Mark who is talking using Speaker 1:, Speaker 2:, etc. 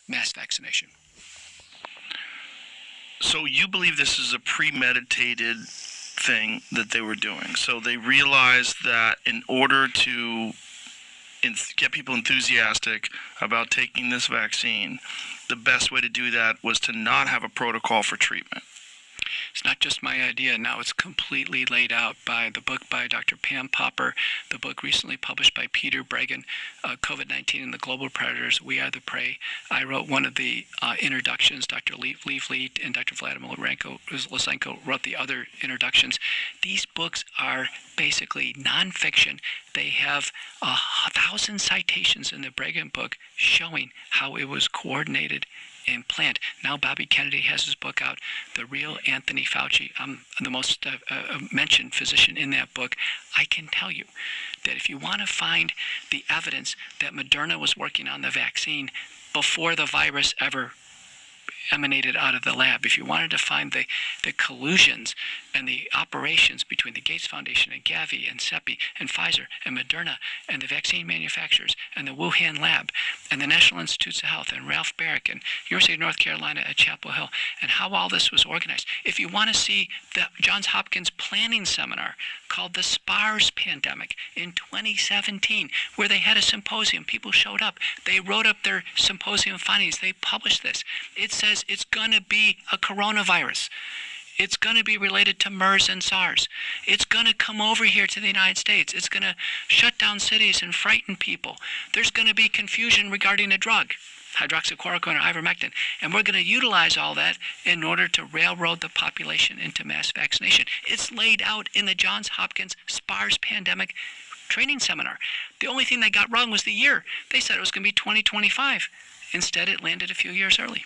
Speaker 1: mass vaccination.
Speaker 2: So you believe this is a premeditated thing that they were doing. So they realized that in order to get people enthusiastic about taking this vaccine, the best way to do that was to not have a protocol for treatment.
Speaker 1: It's not just my idea. Now it's completely laid out by the book by Dr. Pam Popper, the book recently published by Peter Breggin, COVID-19 and the Global Predators, We Are the Prey. I wrote one of the introductions. Dr. Lee Vliet and Dr. Vladimir Lysenko wrote the other introductions. These books are basically nonfiction. They have 1,000 citations in the Breggin book showing how it was coordinated and planned. Now Bobby Kennedy has his book out, The Real Anthony Fauci. I'm the most mentioned physician in that book. I can tell you that if you want to find the evidence that Moderna was working on the vaccine before the virus ever emanated out of the lab, if you wanted to find the collusions and the operations between the Gates Foundation and Gavi and CEPI and Pfizer and Moderna and the vaccine manufacturers and the Wuhan lab and the National Institutes of Health and Ralph Barrick and University of North Carolina at Chapel Hill and how all this was organized. If you want to see the Johns Hopkins planning seminar called the SPARS pandemic in 2017, where they had a symposium, people showed up, they wrote up their symposium findings, they published this. It says it's going to be a coronavirus. It's going to be related to MERS and SARS. It's going to come over here to the United States. It's going to shut down cities and frighten people. There's going to be confusion regarding a drug, hydroxychloroquine or ivermectin. And we're going to utilize all that in order to railroad the population into mass vaccination. It's laid out in the Johns Hopkins SPARS pandemic training seminar. The only thing they got wrong was the year. They said it was going to be 2025. Instead, it landed a few years early.